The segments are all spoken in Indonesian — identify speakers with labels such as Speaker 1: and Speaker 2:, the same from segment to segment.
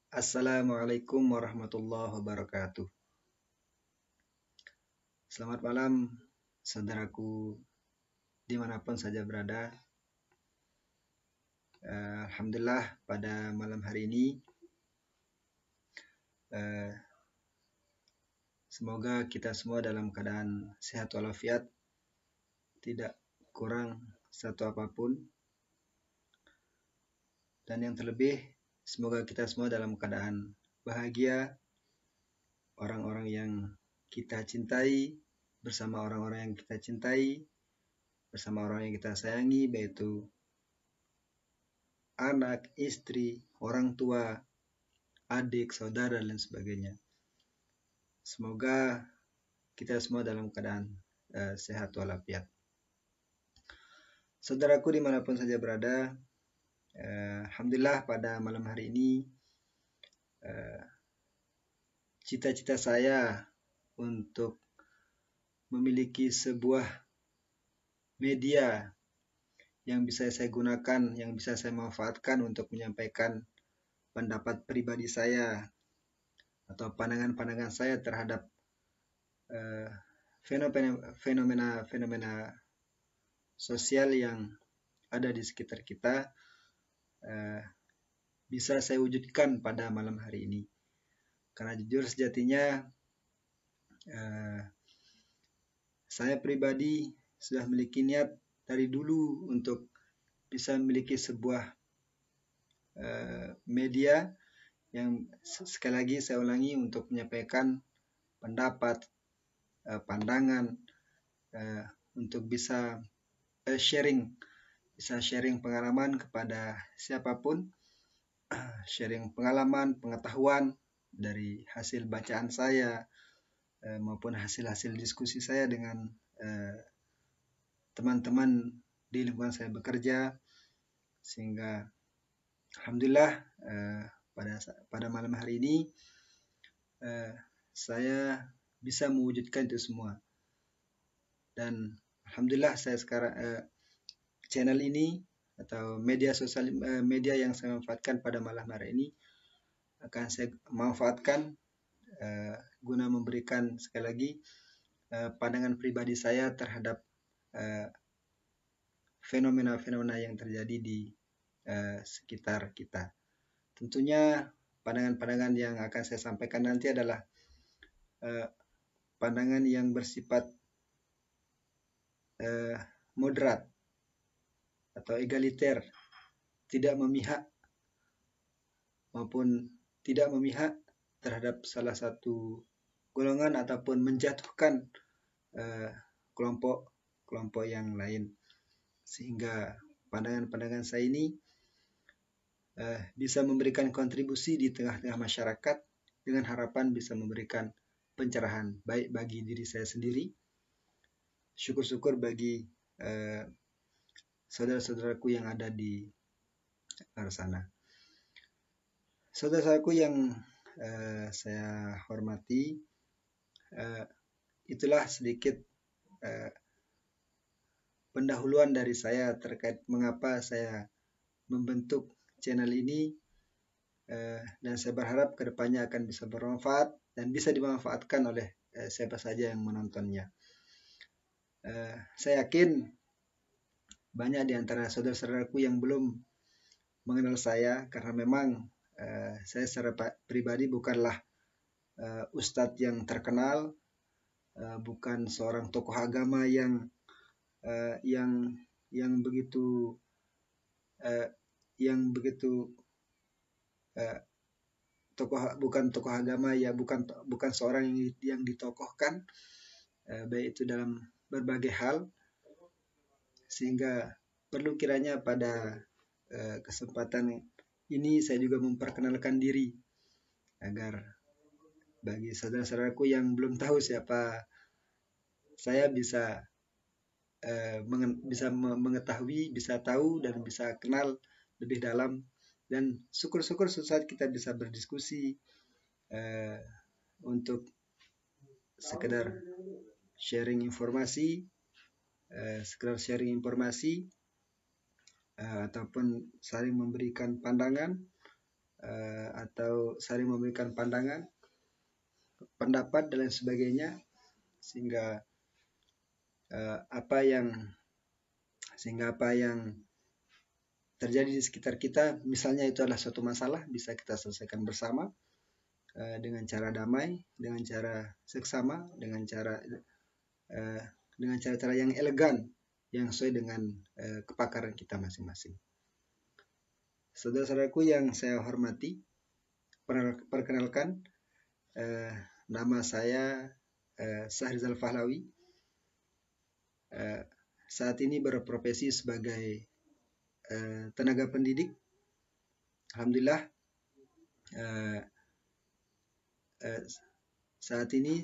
Speaker 1: Assalamualaikum warahmatullahi wabarakatuh. Selamat malam, saudaraku dimanapun saja berada. Alhamdulillah pada malam hari ini semoga kita semua dalam keadaan sehat walafiat, tidak kurang satu apapun, dan yang terlebih semoga kita semua dalam keadaan bahagia, orang-orang yang kita cintai, bersama orang-orang yang kita cintai, bersama orang yang kita sayangi, yaitu anak, istri, orang tua, adik, saudara, dan sebagainya. Semoga kita semua dalam keadaan sehat walafiat. Saudaraku dimanapun saja berada, Alhamdulillah pada malam hari ini cita-cita saya untuk memiliki sebuah media yang bisa saya gunakan, yang bisa saya manfaatkan untuk menyampaikan pendapat pribadi saya atau pandangan-pandangan saya terhadap fenomena sosial yang ada di sekitar kita bisa saya wujudkan pada malam hari ini. Karena jujur sejatinya saya pribadi sudah memiliki niat dari dulu untuk bisa memiliki sebuah media yang sekali lagi saya ulangi untuk menyampaikan pendapat, pandangan, untuk bisa sharing pengalaman kepada siapapun, sharing pengalaman, pengetahuan dari hasil bacaan saya maupun hasil-hasil diskusi saya dengan teman-teman di lingkungan saya bekerja, sehingga alhamdulillah pada malam hari ini saya bisa mewujudkan itu semua. Dan alhamdulillah saya sekarang channel ini atau media sosial media yang saya manfaatkan pada malam hari ini akan saya manfaatkan guna memberikan sekali lagi pandangan pribadi saya terhadap fenomena-fenomena yang terjadi di sekitar kita. Tentunya pandangan-pandangan yang akan saya sampaikan nanti adalah pandangan yang bersifat moderat atau egaliter, tidak memihak maupun tidak memihak terhadap salah satu golongan ataupun menjatuhkan kelompok yang lain, sehingga pandangan-pandangan saya ini bisa memberikan kontribusi di tengah-tengah masyarakat dengan harapan bisa memberikan pencerahan baik bagi diri saya sendiri, syukur-syukur bagi saudara-saudaraku yang ada di luar sana. Saudara-saudaraku yang saya hormati, itulah sedikit pendahuluan dari saya terkait mengapa saya membentuk channel ini, dan saya berharap kedepannya akan bisa bermanfaat dan bisa dimanfaatkan oleh siapa saja yang menontonnya. Saya yakin banyak di antara saudara-saudaraku yang belum mengenal saya, karena memang saya secara pribadi bukanlah ustadz yang terkenal, bukan seorang tokoh agama yang begitu bukan tokoh agama ya, bukan seorang yang ditokohkan, baik itu dalam berbagai hal, sehingga perlu kiranya pada kesempatan ini saya juga memperkenalkan diri agar bagi saudara-saudaraku yang belum tahu siapa saya bisa mengetahui, bisa tahu dan bisa kenal lebih dalam, dan syukur-syukur suatu saat kita bisa berdiskusi untuk sekedar sharing informasi, ataupun saling memberikan pandangan atau saling memberikan pandangan, pendapat dan lain sebagainya, sehingga apa yang terjadi di sekitar kita, misalnya itu adalah suatu masalah, bisa kita selesaikan bersama dengan cara damai, dengan cara seksama, dengan cara-cara yang elegan, yang sesuai dengan kepakaran kita masing-masing. Saudara-saudaraku yang saya hormati, perkenalkan, nama saya Syahrizal Pahlawi. Saat ini berprofesi sebagai tenaga pendidik. Alhamdulillah, saat ini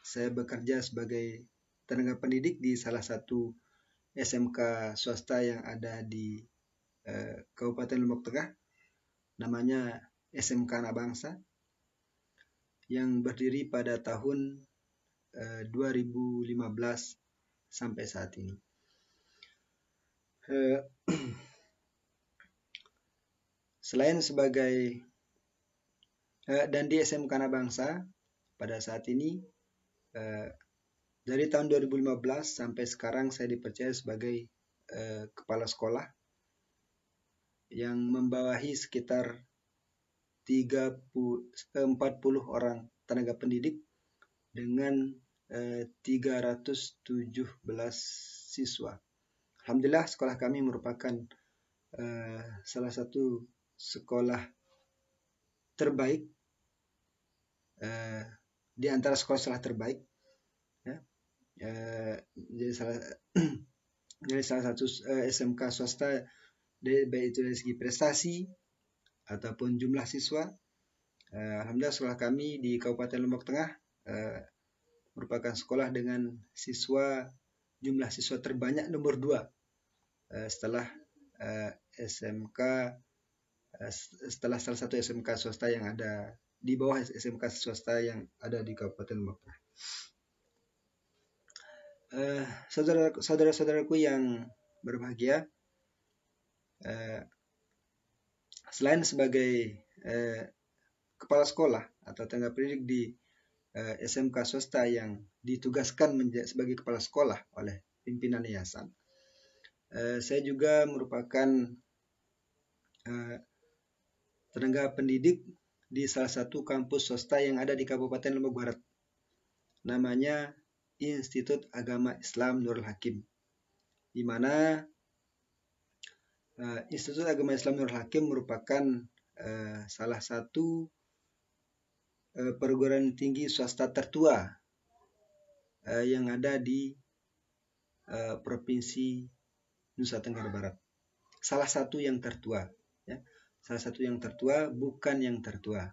Speaker 1: saya bekerja sebagai tenaga pendidik di salah satu SMK swasta yang ada di Kabupaten Lombok Tengah, namanya SMK Anak Bangsa, yang berdiri pada tahun 2015 sampai saat ini. Selain sebagai dan di SMK Anak Bangsa pada saat ini, dari tahun 2015 sampai sekarang saya dipercaya sebagai kepala sekolah yang membawahi sekitar 40 orang tenaga pendidik dengan 317 siswa. Alhamdulillah, sekolah kami merupakan salah satu sekolah terbaik di antara sekolah-sekolah terbaik, ya. Jadi salah satu SMK swasta, baik itu dari segi prestasi ataupun jumlah siswa. Alhamdulillah, sekolah kami di Kabupaten Lombok Tengah merupakan sekolah dengan jumlah siswa terbanyak nomor 2 setelah setelah salah satu SMK swasta yang ada di bawah SMK swasta yang ada di Kabupaten Lombok Tengah. Saudara-saudaraku yang berbahagia, selain sebagai kepala sekolah atau tenaga pendidik di SMK swasta yang ditugaskan sebagai kepala sekolah oleh pimpinan yayasan, saya juga merupakan tenaga pendidik di salah satu kampus swasta yang ada di Kabupaten Lombok Barat, namanya Institut Agama Islam Nurul Hakim, di mana Institut Agama Islam Nurul Hakim merupakan salah satu perguruan tinggi swasta tertua yang ada di Provinsi Nusa Tenggara Barat. Salah satu yang tertua, ya. Salah satu yang tertua, bukan yang tertua.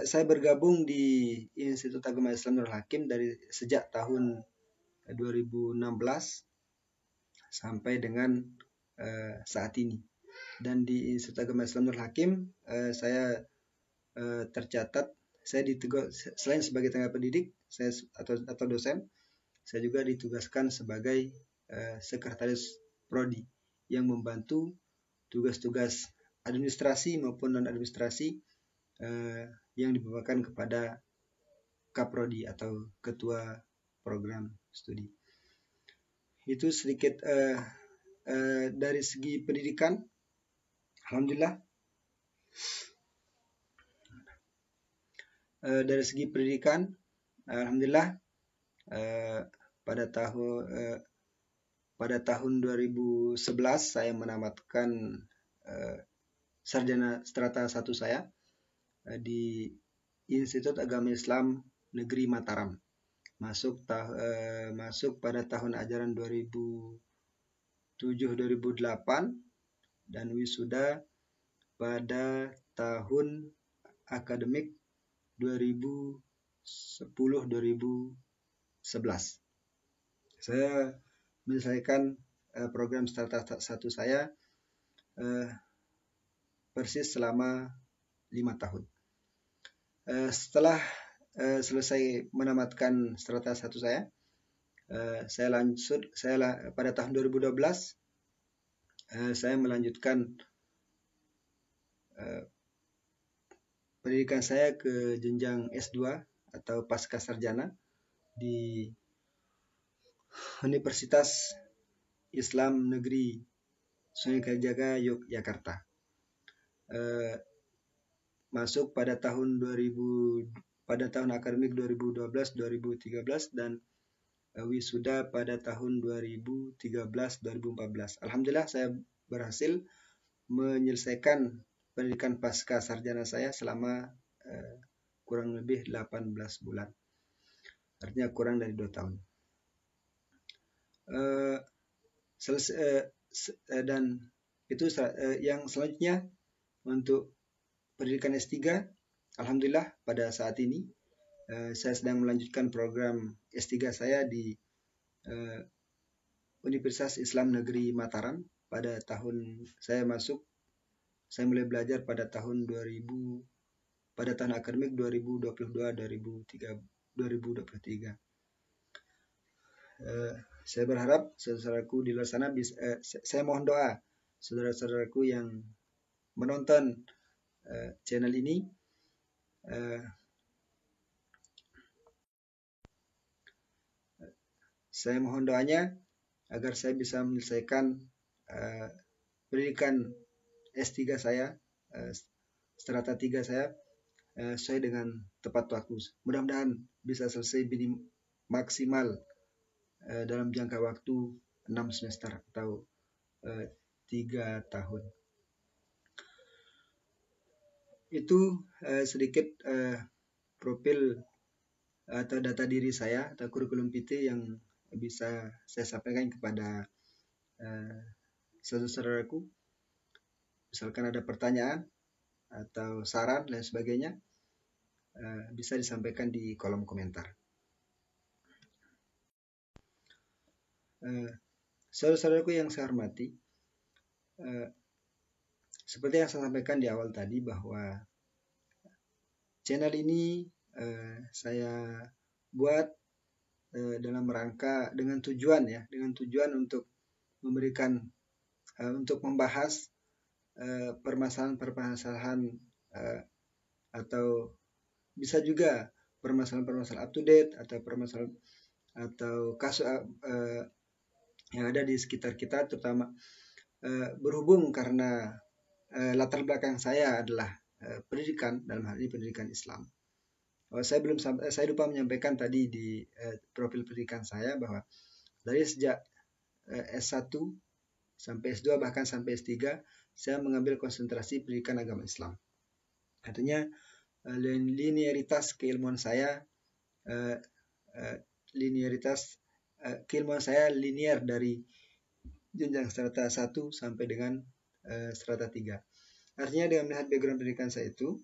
Speaker 1: Saya bergabung di Institut Agama Islam Nurul Hakim sejak tahun 2016 sampai dengan saat ini. Dan di Institut Agama Islam Nurul Hakim saya tercatat, selain sebagai tenaga pendidik atau dosen, saya juga ditugaskan sebagai sekretaris prodi yang membantu tugas-tugas administrasi maupun non-administrasi yang dibebankan kepada Kaprodi atau Ketua Program Studi. Itu sedikit dari segi pendidikan. Alhamdulillah, dari segi pendidikan, alhamdulillah, pada tahun 2011 saya menamatkan sarjana strata 1 saya di Institut Agama Islam Negeri Mataram, masuk pada tahun ajaran 2007-2008 dan wisuda pada tahun akademik 2010-2011. Saya menyelesaikan program strata 1 saya persis selama 5 tahun. Setelah selesai menamatkan strata 1 saya pada tahun 2012 saya melanjutkan pendidikan saya ke jenjang S2 atau pasca sarjana di Universitas Islam Negeri Sunan Kalijaga, Yogyakarta. Masuk pada tahun akademik 2012-2013 dan wisuda pada tahun 2013-2014. Alhamdulillah saya berhasil menyelesaikan pendidikan pasca sarjana saya selama kurang lebih 18 bulan. Artinya kurang dari 2 tahun. Dan itu yang selanjutnya untuk pendidikan S3, alhamdulillah pada saat ini saya sedang melanjutkan program S3 saya di Universitas Islam Negeri Mataram. Pada tahun saya mulai belajar pada tahun akademik 2022-2023. Saya berharap saudaraku di luar sana saya mohon doa saudara-saudaraku yang menonton channel ini saya mohon doanya agar saya bisa menyelesaikan pendidikan S3 saya, strata 3 saya sesuai dengan tepat waktu. Mudah-mudahan bisa selesai maksimal dalam jangka waktu 6 semester atau 3 tahun. Itu sedikit profil atau data diri saya atau kurikulum PT yang bisa saya sampaikan kepada saudara-saudaraku. Misalkan ada pertanyaan atau saran dan sebagainya, bisa disampaikan di kolom komentar. Saudara-saudaraku yang saya hormati, seperti yang saya sampaikan di awal tadi bahwa channel ini saya buat dalam rangka dengan tujuan untuk memberikan untuk membahas permasalahan-permasalahan atau bisa juga permasalahan-permasalahan up to date atau permasalahan atau kasus yang ada di sekitar kita, terutama berhubung karena latar belakang saya adalah pendidikan, dalam hal ini pendidikan Islam. Saya lupa menyampaikan tadi di profil pendidikan saya bahwa dari sejak S1 sampai S2 bahkan sampai S3 saya mengambil konsentrasi pendidikan agama Islam. Artinya linearitas keilmuan saya linear dari jenjang strata 1 sampai dengan strata 3. Artinya dengan melihat background pendidikan saya itu,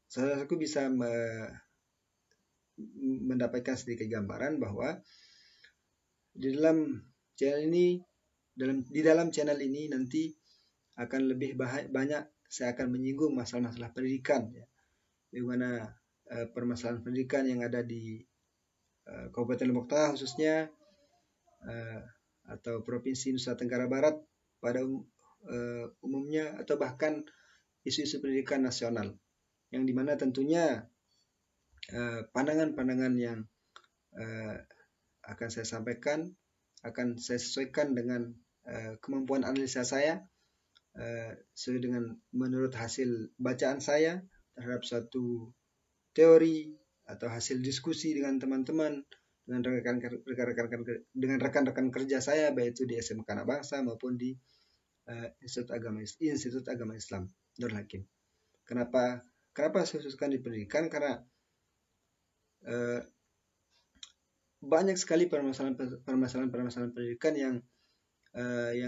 Speaker 1: saudaraku bisa mendapatkan sedikit gambaran bahwa di dalam channel ini nanti akan lebih banyak saya akan menyinggung masalah-masalah pendidikan, ya. Bagaimana permasalahan pendidikan yang ada di Kabupaten Lombok Tengah khususnya atau Provinsi Nusa Tenggara Barat pada umumnya, atau bahkan isu-isu pendidikan nasional, yang dimana tentunya pandangan-pandangan yang akan saya sampaikan akan saya sesuaikan dengan kemampuan analisa saya sesuai dengan menurut hasil bacaan saya terhadap suatu teori atau hasil diskusi dengan teman-teman, dengan rekan-rekan kerja saya, baik itu di SMK Anak Bangsa maupun di Institut Agama Islam Nurul Hakim. Kenapa saya khususkan di pendidikan? Karena banyak sekali permasalahan pendidikan yang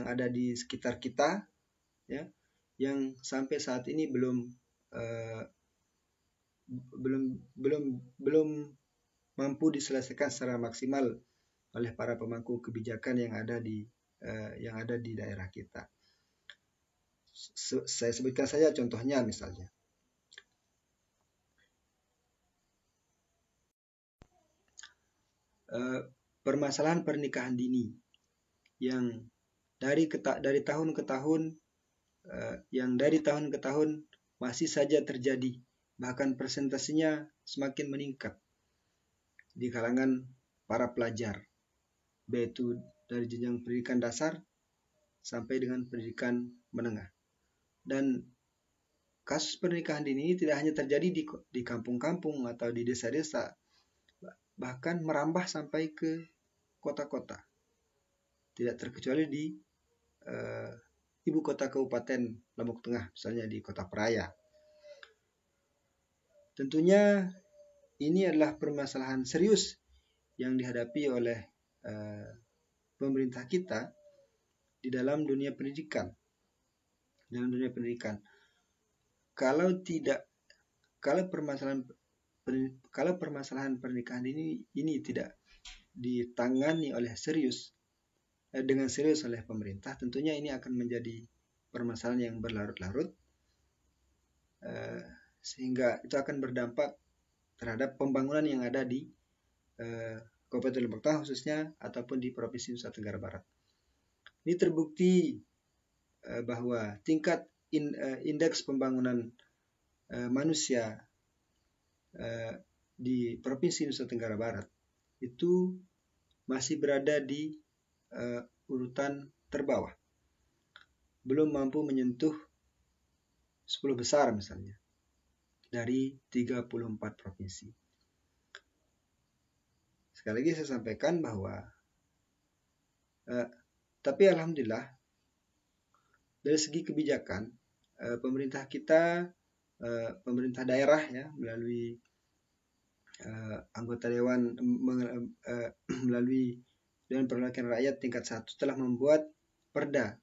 Speaker 1: ada di sekitar kita, ya, yang sampai saat ini belum mampu diselesaikan secara maksimal oleh para pemangku kebijakan yang ada di daerah kita. Saya sebutkan saja contohnya, misalnya permasalahan pernikahan dini yang dari tahun ke tahun yang dari tahun ke tahun masih saja terjadi, bahkan presentasinya semakin meningkat di kalangan para pelajar, baik itu dari jenjang pendidikan dasar sampai dengan pendidikan menengah. Dan kasus pernikahan dini ini tidak hanya terjadi di kampung-kampung atau di desa-desa, bahkan merambah sampai ke kota-kota. Tidak terkecuali di ibu kota Kabupaten Lombok Tengah, misalnya di Kota Praia. Tentunya ini adalah permasalahan serius yang dihadapi oleh pemerintah kita di dalam dunia pendidikan. Kalau permasalahan pernikahan ini tidak ditangani dengan serius oleh pemerintah, tentunya ini akan menjadi permasalahan yang berlarut-larut, sehingga itu akan berdampak terhadap pembangunan yang ada di Kabupaten Lombok Tengah khususnya ataupun di Provinsi Nusa Tenggara Barat. Ini terbukti bahwa tingkat indeks pembangunan manusia di Provinsi Nusa Tenggara Barat itu masih berada di urutan terbawah, belum mampu menyentuh 10 besar misalnya dari 34 provinsi. Sekali lagi saya sampaikan bahwa tapi alhamdulillah dari segi kebijakan pemerintah kita, pemerintah daerah ya, melalui anggota dewan, melalui Dewan Perwakilan Rakyat tingkat 1 telah membuat perda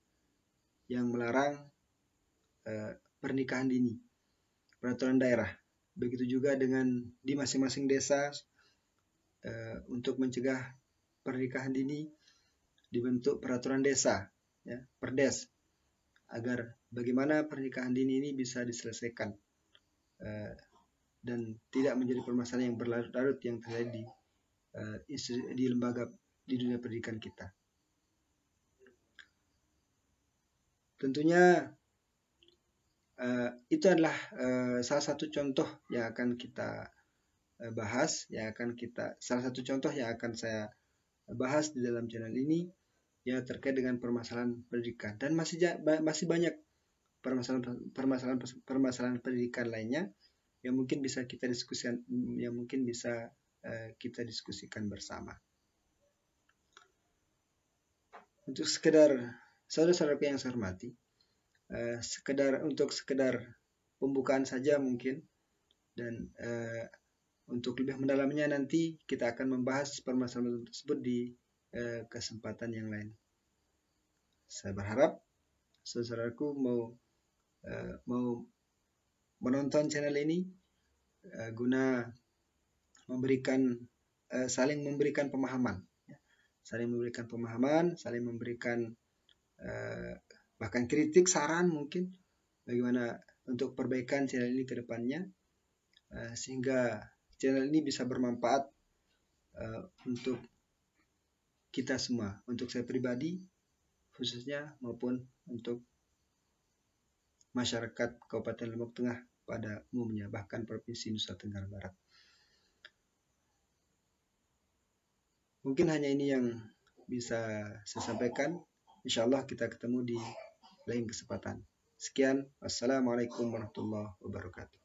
Speaker 1: yang melarang pernikahan dini, peraturan daerah. Begitu juga dengan di masing-masing desa untuk mencegah pernikahan dini dibentuk peraturan desa, ya, perdes, agar bagaimana pernikahan dini ini bisa diselesaikan dan tidak menjadi permasalahan yang berlarut-larut yang terjadi di lembaga di dunia pendidikan kita. Tentunya itu adalah salah satu contoh yang akan kita bahas, salah satu contoh yang akan saya bahas di dalam channel ini, ya, terkait dengan permasalahan pendidikan, dan masih banyak permasalahan pendidikan lainnya yang mungkin bisa kita diskusikan bersama. Untuk sekedar saudara-saudaraku yang saya hormati, sekedar pembukaan saja mungkin, dan untuk lebih mendalamnya nanti kita akan membahas permasalahan tersebut di kesempatan yang lain. Saya berharap saudaraku mau menonton channel ini guna saling memberikan pemahaman, saling memberikan bahkan kritik, saran mungkin bagaimana untuk perbaikan channel ini ke depannya, sehingga channel ini bisa bermanfaat untuk kita semua, untuk saya pribadi khususnya maupun untuk masyarakat Kabupaten Lombok Tengah pada umumnya, bahkan Provinsi Nusa Tenggara Barat. Mungkin hanya ini yang bisa saya sampaikan. Insyaallah kita ketemu di lain kesempatan. Sekian, wassalamualaikum warahmatullahi wabarakatuh.